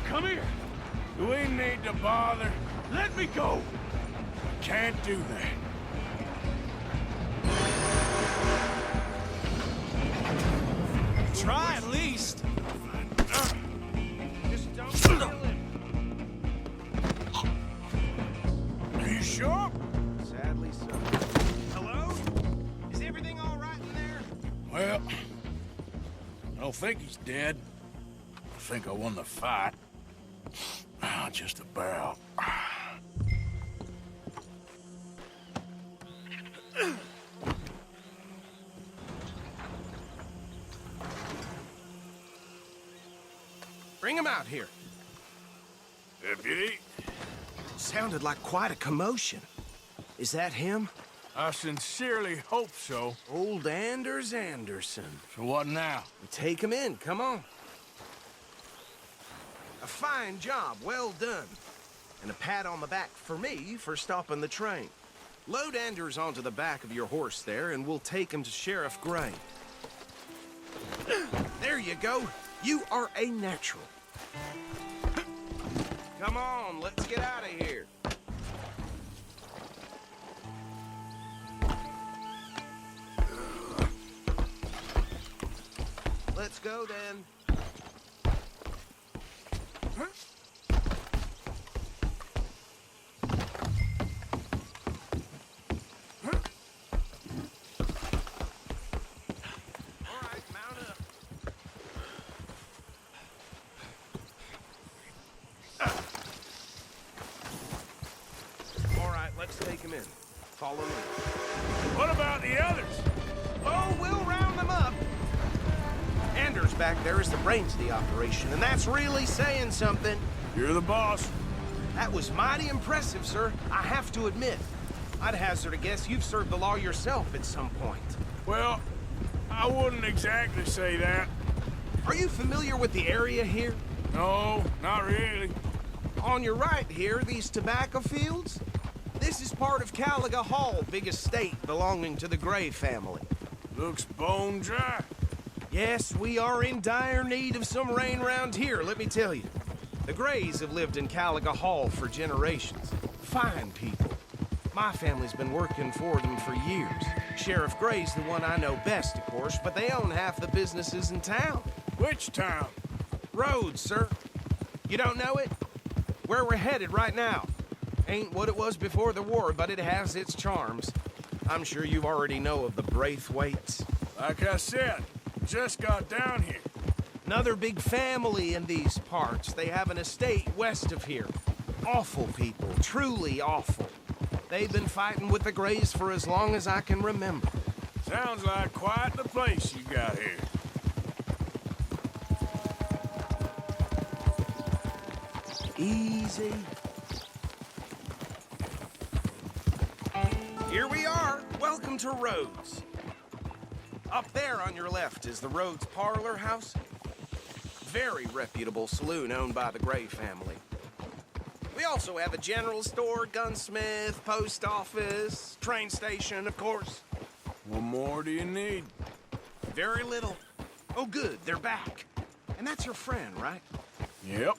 come here. Do we need to bother? Let me go. Can't do that. Try at least. Just don't kill him. Are you sure? Sadly so. Hello? Is everything all right in there? Well, I don't think he's dead. I think I won the fight. Just about. Bring him out here. Deputy, Sounded like quite a commotion. Is that him? I sincerely hope so. Old Anders Anderson. So what now? Take him in, come on. A fine job, well done. And a pat on the back for me for stopping the train. Load Anders onto the back of your horse there, and we'll take him to Sheriff Gray. There you go. You are a natural. Come on, let's get out of here. Let's go then. Let's take him in. Follow me. What about the others? Oh, we'll round them up. Anders back there is the brains of the operation, and that's really saying something. You're the boss. That was mighty impressive, sir. I have to admit. I'd hazard a guess you've served the law yourself at some point. Well, I wouldn't exactly say that. Are you familiar with the area here? No, not really. On your right here, these tobacco fields? This is part of Caliga Hall, big estate belonging to the Gray family. Looks bone dry. Yes, we are in dire need of some rain round here, let me tell you. The Grays have lived in Caliga Hall for generations. Fine people. My family's been working for them for years. Sheriff Gray's the one I know best, of course, but they own half the businesses in town. Which town? Rhodes, sir. You don't know it? Where we're headed right now. Ain't what it was before the war, but it has its charms. I'm sure you already know of the Braithwaites. Like I said, just got down here. Another big family in these parts. They have an estate west of here. Awful people, truly awful. They've been fighting with the Grays for as long as I can remember. Sounds like quite the place you got here. Easy. Here we are. Welcome to Rhodes. Up there on your left is the Rhodes Parlor House. Very reputable saloon owned by the Gray family. We also have a general store, gunsmith, post office, train station, of course. What more do you need? Very little. Oh, good, they're back. And that's your friend, right? Yep.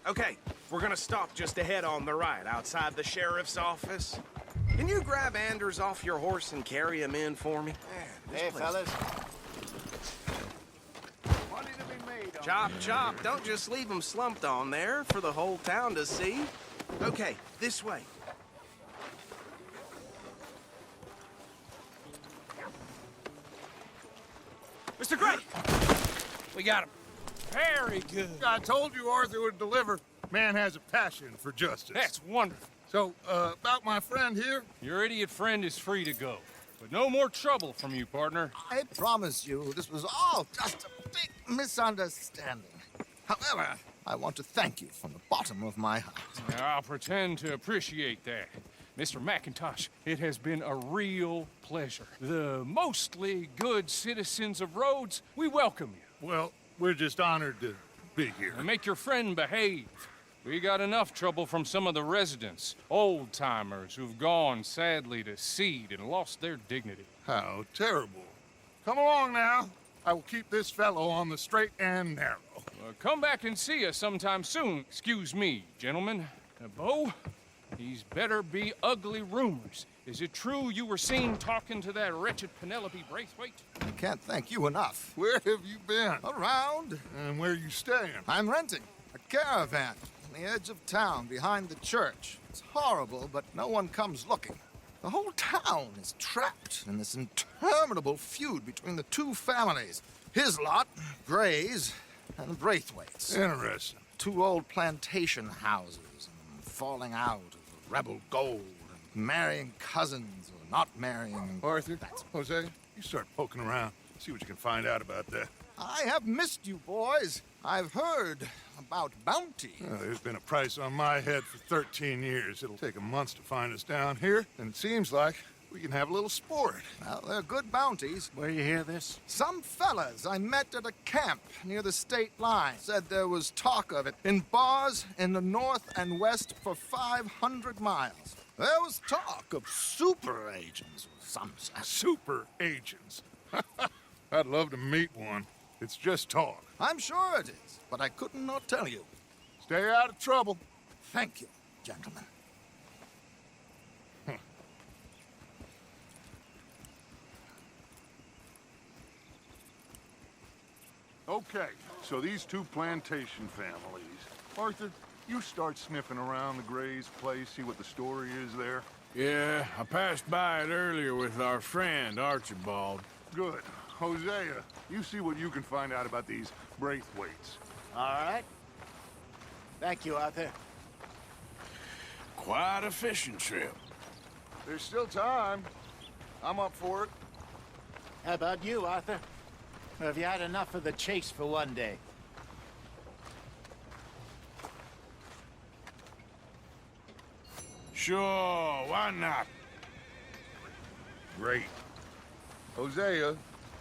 Okay, we're gonna stop just ahead on the right, outside the sheriff's office. Can you grab Anders off your horse and carry him in for me? Hey, fellas. Chop, chop. Don't just leave him slumped on there for the whole town to see. Okay, this way. Mr. Gray! We got him. Very good. I told you Arthur would deliver. Man has a passion for justice. That's wonderful. So, about my friend here? Your idiot friend is free to go. But no more trouble from you, partner. I promise you, this was all just a big misunderstanding. However, I want to thank you from the bottom of my heart. Now, I'll pretend to appreciate that. Mr. McIntosh, it has been a real pleasure. The mostly good citizens of Rhodes, we welcome you. Well, we're just honored to be here. And make your friend behave. We got enough trouble from some of the residents, old-timers who've gone, sadly, to seed and lost their dignity. How terrible. Come along now. I will keep this fellow on the straight and narrow. Come back and see us sometime soon. Excuse me, gentlemen. Bo, these better be ugly rumors. Is it true you were seen talking to that wretched Penelope Braithwaite? I can't thank you enough. Where have you been? Around. And where you staying? I'm renting a caravan on the edge of town behind the church. It's horrible, but no one comes looking. The whole town is trapped in this interminable feud between the two families. His lot, Gray's, and the Braithwaites. Interesting. Two old plantation houses, and falling out of the rebel gold, and marrying cousins or not marrying. Arthur, Jose, you start poking around. See what you can find out about that. I have missed you, boys. I've heard about bounty. There's been a price on my head for 13 years. It'll take a month to find us down here, and it seems like we can have a little sport. Well, they're good bounties. Where you hear this? Some fellas I met at a camp near the state line said there was talk of it in bars in the north and west for 500 miles. There was talk of super agents or some such. Super agents. I'd love to meet one. It's just talk. I'm sure it is, but I couldn't not tell you. Stay out of trouble. Thank you, gentlemen. Okay, so these two plantation families. Arthur, you start sniffing around the Gray's place, see what the story is there. Yeah, I passed by it earlier with our friend, Archibald. Good. Hosea, you see what you can find out about these Braithwaites. All right. Thank you, Arthur. Quite a fishing trip. There's still time. I'm up for it. How about you, Arthur? Or have you had enough of the chase for one day? Sure, why not? Great. Hosea,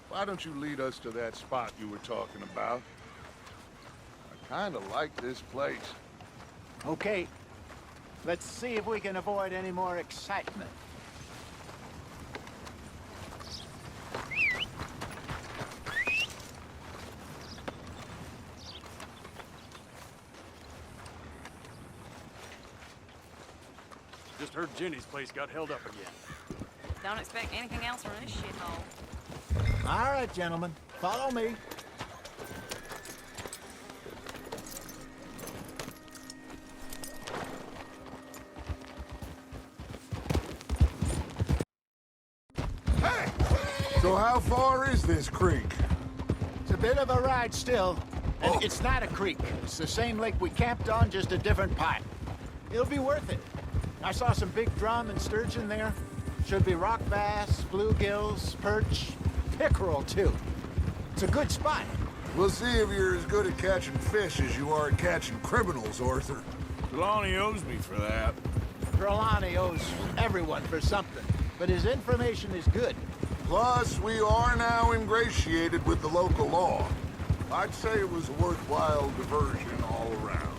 why don't you lead us to that spot you were talking about? I kind of like this place. Okay. Let's see if we can avoid any more excitement. Just heard Jenny's place got held up again. Don't expect anything else from this shithole. All right, gentlemen. Follow me. So how far is this creek? It's a bit of a ride still. And it's not a creek. It's the same lake we camped on, just a different part. It'll be worth it. I saw some big drum and sturgeon there. Should be rock bass, bluegills, perch, pickerel, too. It's a good spot. We'll see if you're as good at catching fish as you are at catching criminals, Arthur. Trelawney owes me for that. Trelawney owes everyone for something, but his information is good. Plus, we are now ingratiated with the local law. I'd say it was a worthwhile diversion all around.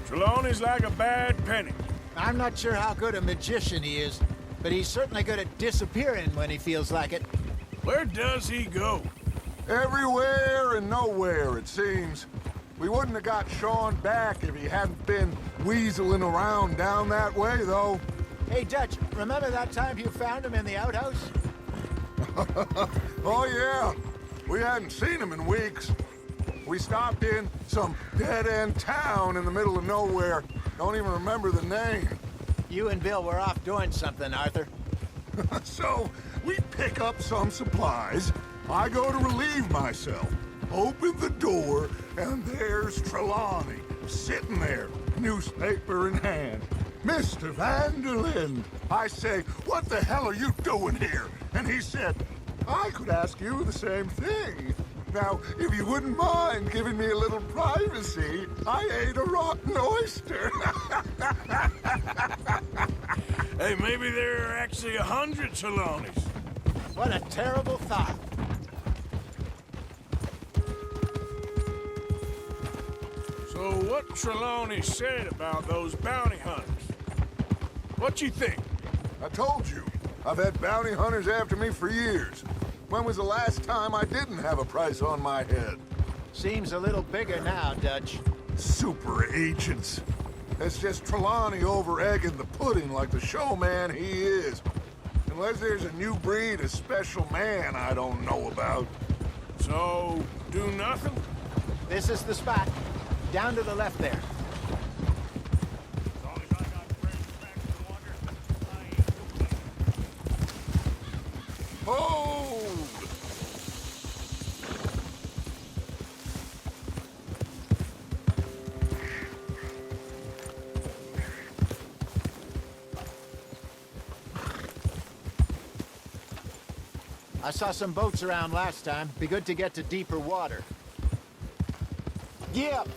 Trelawney's like a bad penny. I'm not sure how good a magician he is, but he's certainly good at disappearing when he feels like it. Where does he go? Everywhere and nowhere, it seems. We wouldn't have got Sean back if he hadn't been weaseling around down that way, though. Hey, Dutch, remember that time you found him in the outhouse? Oh, yeah. We hadn't seen him in weeks. We stopped in some dead-end town in the middle of nowhere. Don't even remember the name. You and Bill were off doing something, Arthur. So, we pick up some supplies. I go to relieve myself. Open the door, and there's Trelawney, sitting there, newspaper in hand. Mr. Van der Linde. I say, what the hell are you doing here? And he said, I could ask you the same thing. Now, if you wouldn't mind giving me a little privacy, I ate a rotten oyster. Hey, maybe there are actually 100 Trelawneys. What a terrible thought. So what Trelawney said about those bounty hunters? What you think? I told you, I've had bounty hunters after me for years. When was the last time I didn't have a price on my head? Seems a little bigger now, Dutch. Super agents. That's just Trelawney over-egging the pudding like the showman he is. Unless there's a new breed of special man I don't know about. So, do nothing? This is the spot. Down to the left there. As long as I got friends back in the water, I ain't okay. Hold! I saw some boats around last time. Be good to get to deeper water. Yep.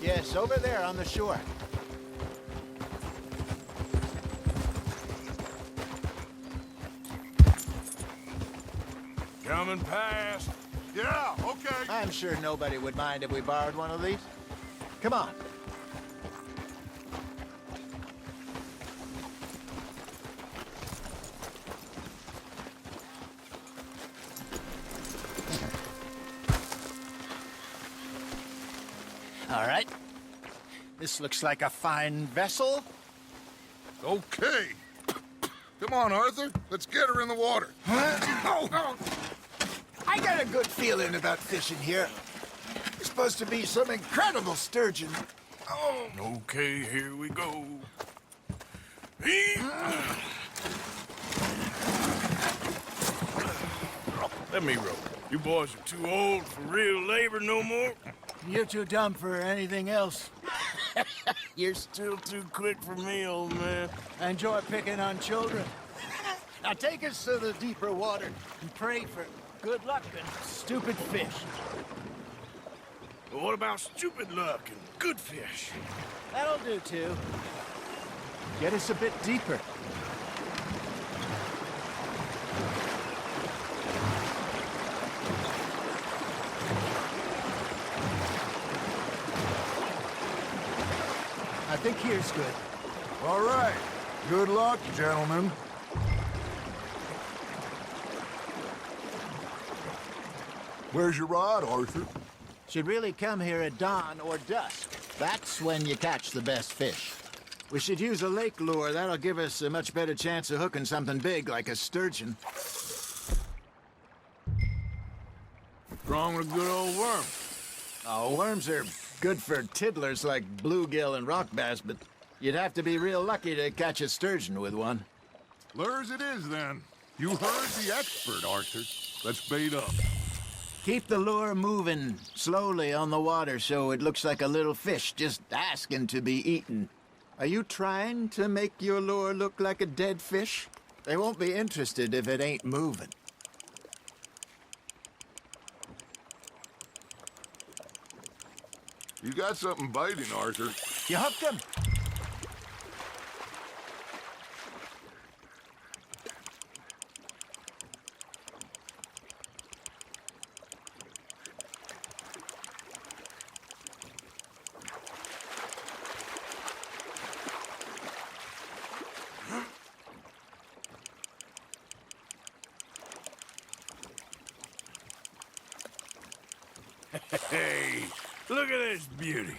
Yes, over there on the shore. Coming past. Yeah, okay. I'm sure nobody would mind if we borrowed one of these. Come on. All right. This looks like a fine vessel. Okay. Come on, Arthur. Let's get her in the water. I got a good feeling about fishing here. It's supposed to be some incredible sturgeon. Oh. Okay, here we go. Let me row. You boys are too old for real labor no more. You're too dumb for anything else. You're still too quick for me, old man. I enjoy picking on children. Now take us to the deeper water and pray for good luck and stupid fish. But what about stupid luck and good fish? That'll do too. Get us a bit deeper. I think here's good. All right. Good luck, gentlemen. Where's your rod, Arthur? Should really come here at dawn or dusk. That's when you catch the best fish. We should use a lake lure. That'll give us a much better chance of hooking something big like a sturgeon. What's wrong with a good old worm? Oh, worms are good for tiddlers like bluegill and rock bass, but you'd have to be real lucky to catch a sturgeon with one. Lures it is, then. You heard the expert, Arthur. Let's bait up. Keep the lure moving slowly on the water so it looks like a little fish just asking to be eaten. Are you trying to make your lure look like a dead fish? They won't be interested if it ain't moving. You got something biting, Arthur. You hooked him. Hey, look at this beauty.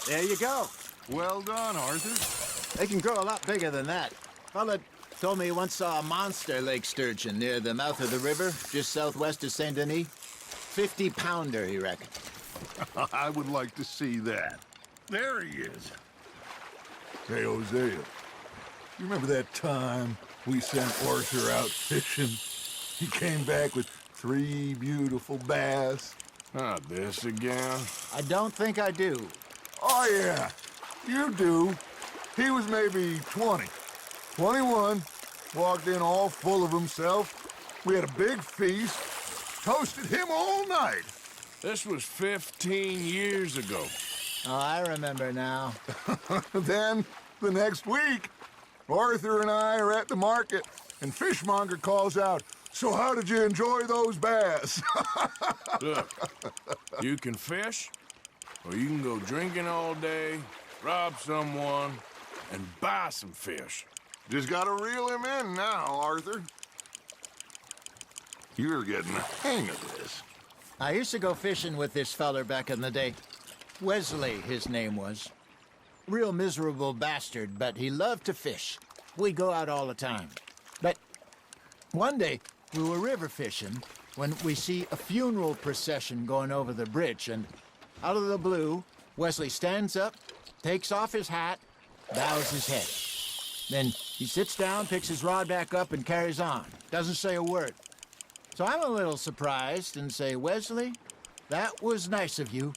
There you go. Well done, Arthur. They can grow a lot bigger than that. Fella told me he once saw a monster lake sturgeon near the mouth of the river, just southwest of Saint Denis. 50-pounder, he reckoned. I would like to see that. There he is. Hey, Hosea. You remember that time we sent Arthur out fishing? He came back with 3 beautiful bass. Not this again. I don't think I do. Oh, yeah. You do. He was maybe 20. 21. Walked in all full of himself. We had a big feast. Toasted him all night. This was 15 years ago. Oh, I remember now. Then, the next week, Arthur and I are at the market, and Fishmonger calls out, "So how did you enjoy those bass?" Look, you can fish, or you can go drinking all day, rob someone, and buy some fish. Just gotta reel him in now, Arthur. You're getting the hang of this. I used to go fishing with this feller back in the day. Wesley, his name was. Real miserable bastard, but he loved to fish. We'd go out all the time. But one day, we were river fishing when we see a funeral procession going over the bridge, and out of the blue, Wesley stands up, takes off his hat, bows his head. Then he sits down, picks his rod back up, and carries on. Doesn't say a word. So I'm a little surprised and say, Wesley, that was nice of you.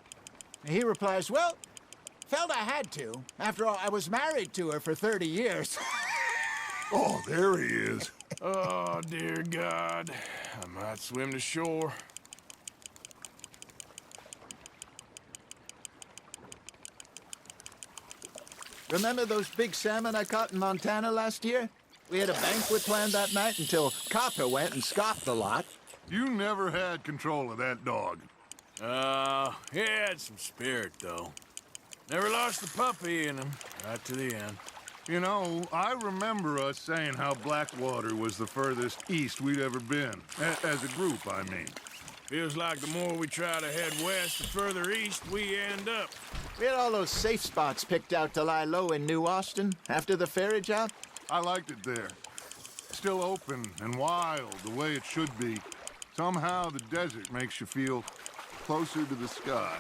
And he replies, well, felt I had to. After all, I was married to her for 30 years. Oh, there he is. Oh, dear God. I might swim to shore. Remember those big salmon I caught in Montana last year? We had a banquet planned that night until Copper went and scoffed the lot. You never had control of that dog. He had some spirit, though. Never lost the puppy in him, right to the end. You know, I remember us saying how Blackwater was the furthest east we'd ever been. As a group, I mean. Feels like the more we try to head west, the further east we end up. We had all those safe spots picked out to lie low in New Austin after the ferry job. I liked it there. Still open and wild, the way it should be. Somehow the desert makes you feel closer to the sky.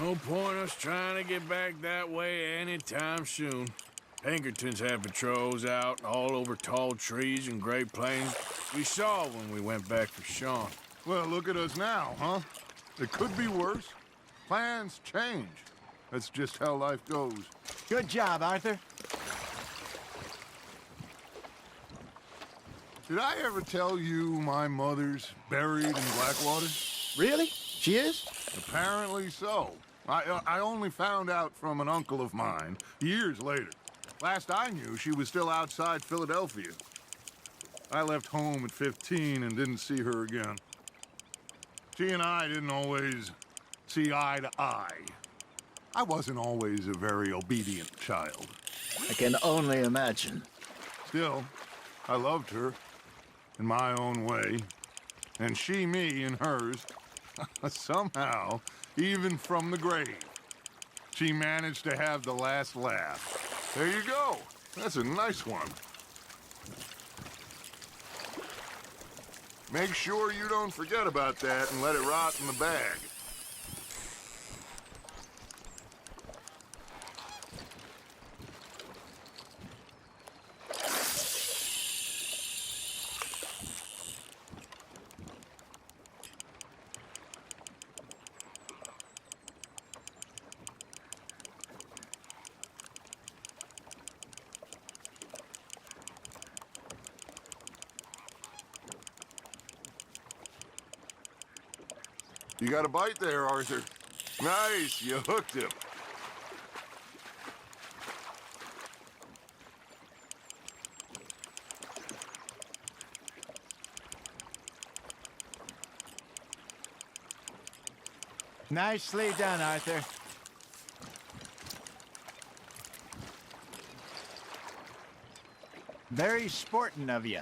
No point us trying to get back that way anytime soon. Pinkertons had patrols out all over tall trees and Great Plains. We saw when we went back for Sean. Well, look at us now, huh? It could be worse. Plans change. That's just how life goes. Good job, Arthur. Did I ever tell you my mother's buried in Blackwater? Really? She is? Apparently so. I only found out from an uncle of mine years later. Last I knew, she was still outside Philadelphia. I left home at 15 and didn't see her again. She and I didn't always see eye to eye. I wasn't always a very obedient child. I can only imagine. Still, I loved her in my own way, and she me in hers. Somehow, even from the grave, she managed to have the last laugh. There you go. That's a nice one. Make sure you don't forget about that and let it rot in the bag. You got a bite there, Arthur. Nice, you hooked him. Nicely done, Arthur. Very sporting of you.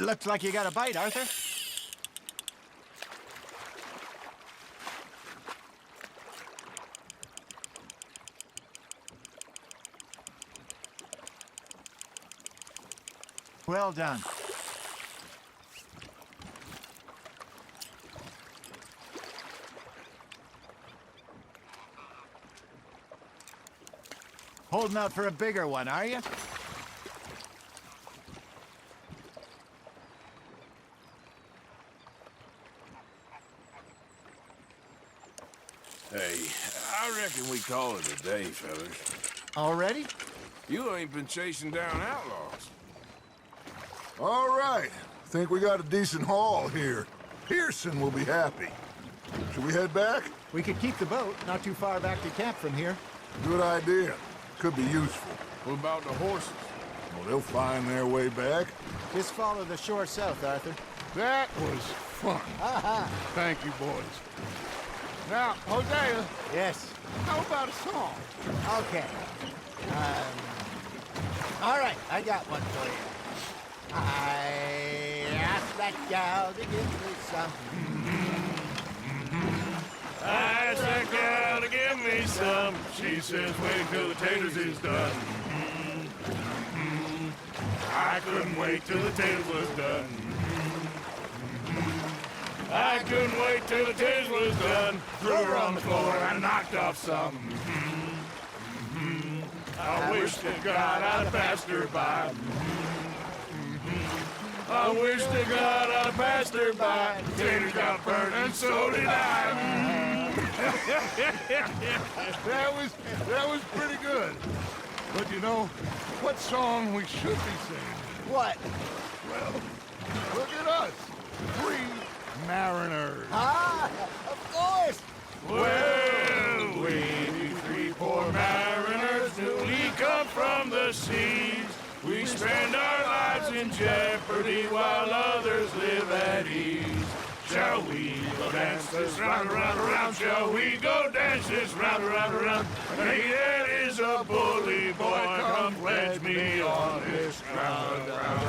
Looks like you got a bite, Arthur. Well done. Holding out for a bigger one, are you? Hey, I reckon we call it a day, fellas. Already? You ain't been chasing down outlaws. All right. Think we got a decent haul here. Pearson will be happy. Should we head back? We could keep the boat not too far back to camp from here. Good idea. Could be useful. What about the horses? Well, they'll find their way back. Just follow the shore south, Arthur. That was fun. Thank you, boys. Now, Hosea, Yes. how about a song? Okay. All right, I got one for you. I asked that gal to give me some. I asked that gal to give me some. She says, wait till the taters is done. I couldn't wait till the taters was done. I couldn't wait till the taters was done. Threw her on the floor and knocked off some. I wish to God I'd passed her by. I wish to God I'd passed her by. Taters got burned and so did I. that was pretty good. But you know, what song we should be singing? What? Well, look at us. 3 mariners. Ah, of course. Well, we 3 poor mariners newly come from the seas. We spend our lives in jeopardy while others live at ease. Shall we go dance this round, around, around? Shall we go dance this round, around, around? Hey, that is a bully boy. Come pledge me on this ground, round.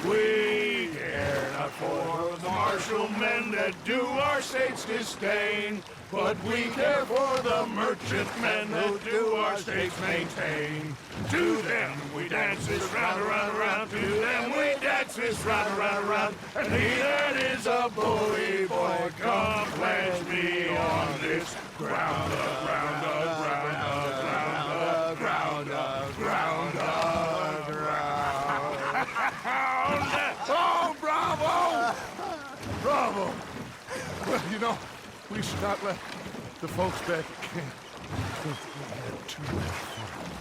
We care not for the martial men that do our state's disdain, but we care for the merchant men that do our states maintain. To them we dance this round, around, around. To them we dance this round, around, around. And he that is a bully boy, come pledge me on this ground, ground, ground, ground, ground, ground, ground. Oh, bravo! Bravo! Well, you know, we should not let the folks back at camp think that we had too much fun.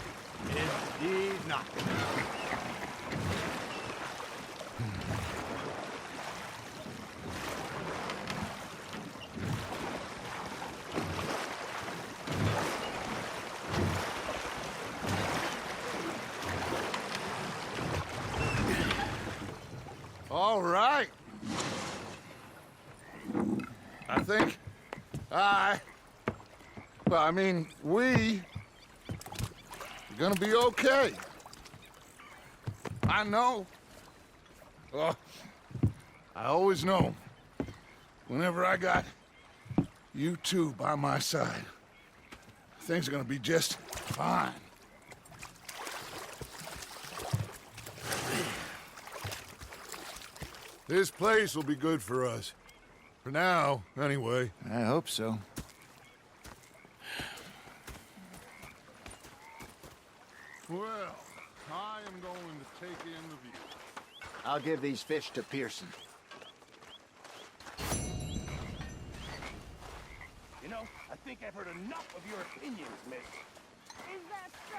Indeed not. All right. I think we are gonna be okay. I know. Oh, I always know. Whenever I got you two by my side, things are gonna be just fine. This place will be good for us. For now, anyway. I hope so. Well, I am going to take in the view. I'll give these fish to Pearson. You know, I think I've heard enough of your opinions, miss. Is that so?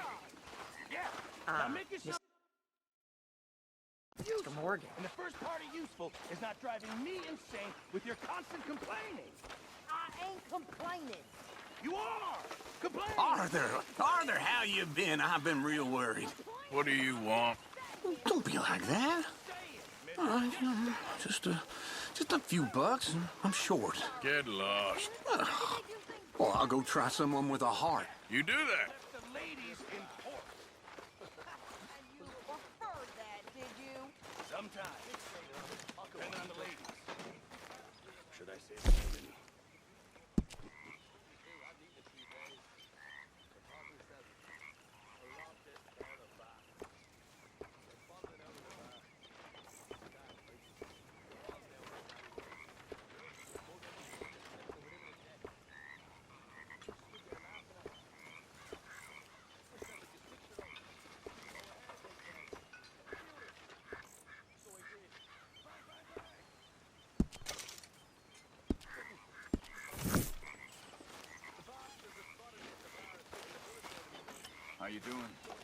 Yeah. Now make yourself useful. Morgan. And the first part of useful is not driving me insane with your constant complaining. I ain't complaining. You are complaining. Arthur, how you been? I've been real worried. What do you want? Don't be like that. All right, just a few bucks. I'm short. Get lost. Well, I'll go try someone with a heart. You do that. The ladies in port. And you preferred that, did you? Sometimes. Depending on the ladies. Should I say something? you doing?